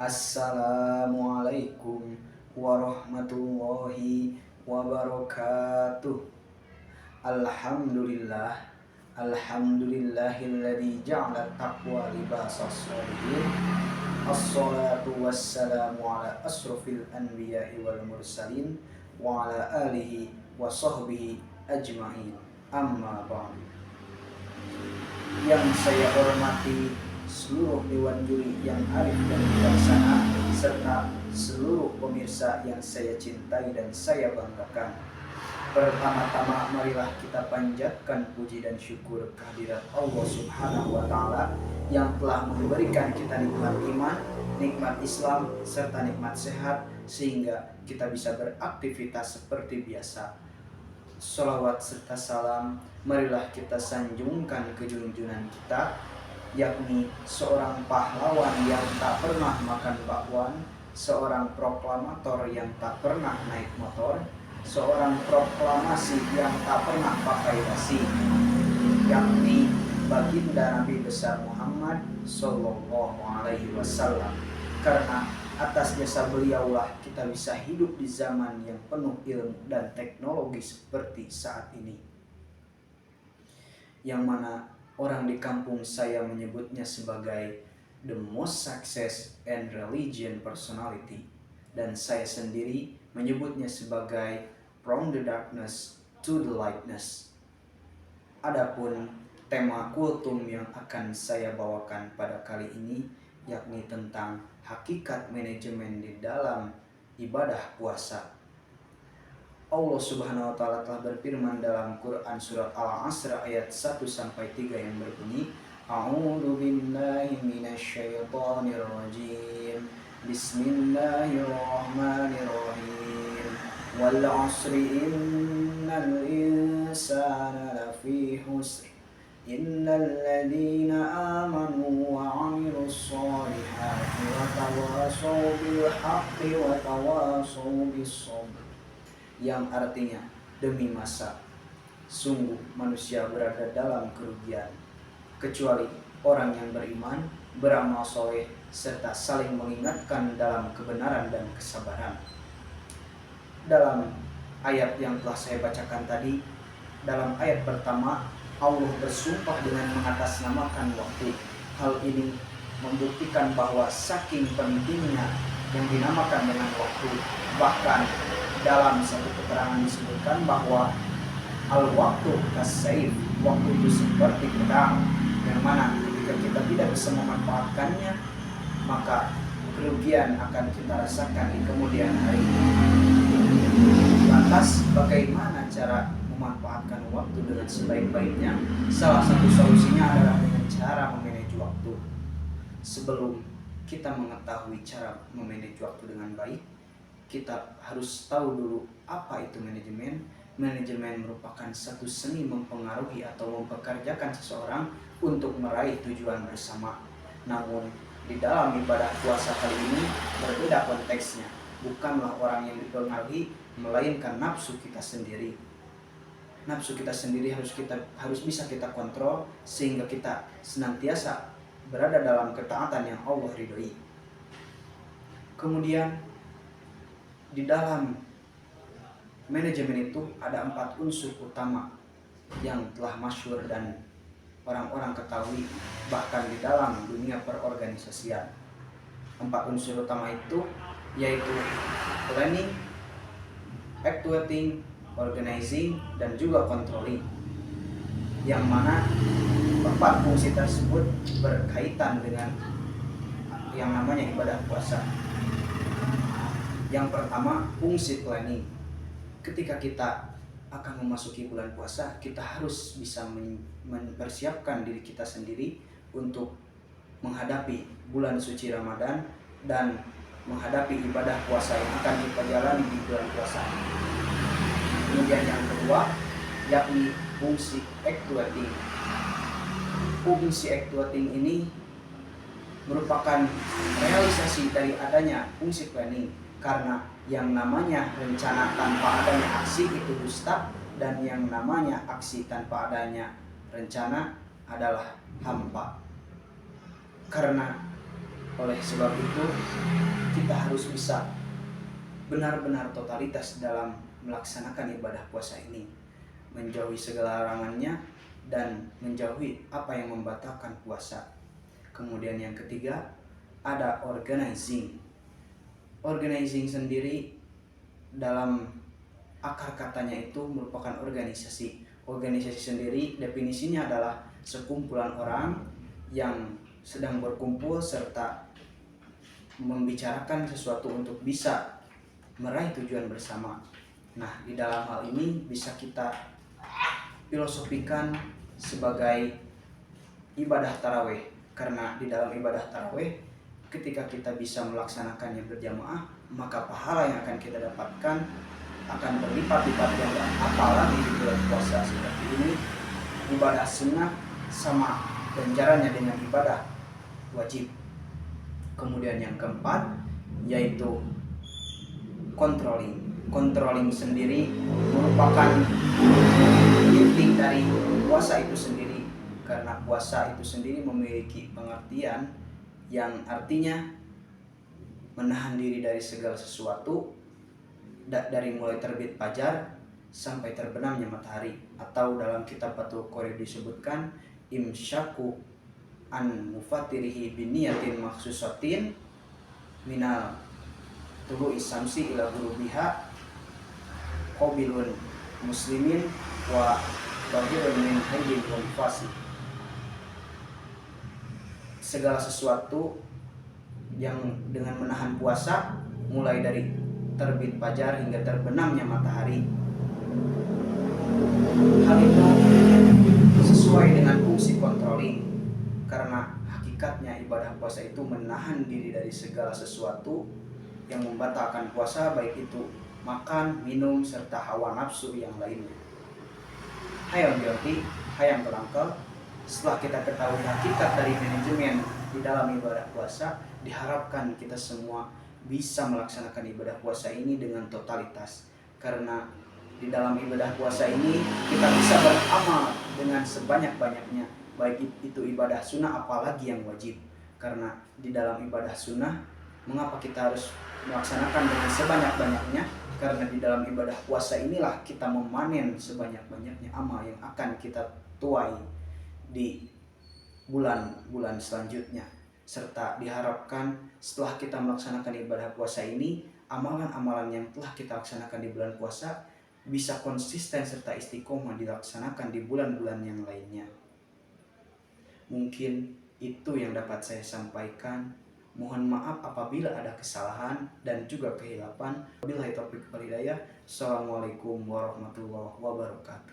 Assalamualaikum warahmatullahi wabarakatuh. Alhamdulillah, alhamdulillahilladzi ja'ala taqwa libasas sholihin. Assalatu wassalamu ala asrofil anbiya'i wal mursalin wa ala alihi wa sahbihi ajma'in. Amma ba'du. Yang saya hormati seluruh dewan juri yang arif dan bijaksana, serta seluruh pemirsa yang saya cintai dan saya banggakan. Pertama-tama marilah kita panjatkan puji dan syukur kehadirat Allah Subhanahu wa Ta'ala yang telah memberikan kita nikmat iman, nikmat Islam, serta nikmat sehat, sehingga kita bisa beraktivitas seperti biasa. Sholawat serta salam marilah kita sanjungkan ke junjungan kita, yakni seorang pahlawan yang tak pernah makan bakwan, seorang proklamator yang tak pernah naik motor, seorang proklamasi yang tak pernah pakai dasi, yakni baginda Nabi besar Muhammad Sallallahu Alaihi Wasallam. Karena atas jasa beliaulah kita bisa hidup di zaman yang penuh ilmu dan teknologi seperti saat ini, yang mana orang di kampung saya menyebutnya sebagai the most success and religion personality, dan saya sendiri menyebutnya sebagai from the darkness to the lightness. Adapun tema kultum yang akan saya bawakan pada kali ini yakni tentang hakikat manajemen di dalam ibadah puasa. Allah Subhanahu wa Ta'ala telah berfirman dalam Quran surat Al-Asr ayat 1-3 yang berbunyi, A'udzu billahi minasyaitonir rajim. Bismillahirrahmanirrahim. Wal 'asri innal insana lafi khusr. Innal ladzina amanu wa 'amilus sholihati wa tawashaw bil haqqi wa tawashaw bis sabr. Yang artinya, demi masa, sungguh manusia berada dalam kerugian, kecuali orang yang beriman, beramal soleh, serta saling mengingatkan dalam kebenaran dan kesabaran. Dalam ayat yang telah saya bacakan tadi, dalam ayat pertama, Allah bersumpah dengan mengatasnamakan waktu. Hal ini membuktikan bahwa saking pentingnya yang dinamakan dengan waktu. Bahkan dalam satu keterangan disebutkan bahwa al-waktu kas-saif, waktu itu seperti pedang, yang mana ketika kita tidak bisa memanfaatkannya, maka kerugian akan kita rasakan di kemudian hari. Lantas bagaimana cara memanfaatkan waktu dengan sebaik-baiknya? Salah satu solusinya adalah dengan cara memanage waktu. Sebelum kita mengetahui cara memanage waktu dengan baik, kita harus tahu dulu apa itu manajemen. Manajemen merupakan satu seni mempengaruhi atau mempekerjakan seseorang untuk meraih tujuan bersama. Namun di dalam ibadah puasa kali ini berbeda konteksnya. Bukanlah orang yang dipengaruhi, melainkan nafsu kita sendiri. Nafsu kita sendiri harus bisa kita kontrol, sehingga kita senantiasa berada dalam ketaatan yang Allah ridhoi. Kemudian di dalam manajemen itu ada 4 unsur utama yang telah masyhur dan orang-orang ketahui bahkan di dalam dunia perorganisasian. 4 unsur utama itu yaitu planning, actuating, organizing, dan juga controlling, yang mana 4 fungsi tersebut berkaitan dengan yang namanya ibadah puasa. Yang pertama, fungsi planning. Ketika kita akan memasuki bulan puasa, kita harus bisa mempersiapkan diri kita sendiri untuk menghadapi bulan suci Ramadan dan menghadapi ibadah puasa yang akan kita jalani di bulan puasa. Kemudian yang kedua, yakni fungsi actuating. Fungsi actuating ini merupakan realisasi dari adanya fungsi planning, karena yang namanya rencana tanpa adanya aksi itu dusta, dan yang namanya aksi tanpa adanya rencana adalah hampa. Karena Oleh sebab itu, kita harus bisa benar-benar totalitas dalam melaksanakan ibadah puasa ini, menjauhi segala larangannya dan menjauhi apa yang membatalkan puasa. Kemudian yang ketiga, ada organizing. Organizing sendiri dalam akar katanya itu merupakan organisasi. Organisasi sendiri definisinya adalah sekumpulan orang yang sedang berkumpul serta membicarakan sesuatu untuk bisa meraih tujuan bersama. Nah, di dalam hal ini bisa kita filosofikan sebagai ibadah taraweh, karena di dalam ibadah taraweh ketika kita bisa melaksanakannya berjamaah, maka pahala yang akan kita dapatkan akan berlipat-lipat ganda. Apalagi di bulan puasa seperti ini, ibadah sunnah sama ganjarannya dengan ibadah wajib. Kemudian yang keempat yaitu controlling. Controlling sendiri merupakan inti dari puasa itu sendiri, karena puasa itu sendiri memiliki pengertian yang artinya menahan diri dari segala sesuatu, dari mulai terbit fajar sampai terbenamnya matahari, atau dalam kitab Fathul Qorib disebutkan imsyaku an mufatirihi biniyatin maksusatin minal tulu isamsi ila gurubiha qabilun muslimin wa bahirun min hayyin wa nifasi. Segala sesuatu yang dengan menahan puasa mulai dari terbit fajar hingga terbenamnya matahari, hal itu sesuai dengan fungsi controlling, karena hakikatnya ibadah puasa itu menahan diri dari segala sesuatu yang membatalkan puasa, baik itu makan, minum, serta hawa nafsu yang lainnya. Hayang biarti, hayang kelangkel. Setelah kita ketahui hakikat dari manajemen di dalam ibadah puasa, diharapkan kita semua bisa melaksanakan ibadah puasa ini dengan totalitas. Karena di dalam ibadah puasa ini kita bisa beramal dengan sebanyak-banyaknya, baik itu ibadah sunnah apalagi yang wajib. Karena di dalam ibadah sunnah, mengapa kita harus melaksanakan dengan sebanyak-banyaknya? Karena di dalam ibadah puasa inilah kita memanen sebanyak-banyaknya amal yang akan kita tuai di bulan-bulan selanjutnya. Serta diharapkan setelah kita melaksanakan ibadah puasa ini, amalan-amalan yang telah kita laksanakan di bulan puasa bisa konsisten serta istiqomah dilaksanakan di bulan-bulan yang lainnya. Mungkin itu yang dapat saya sampaikan. Mohon maaf apabila ada kesalahan dan juga kehilapan. Wabillahi taufiq wal hidayah. Assalamualaikum warahmatullahi wabarakatuh.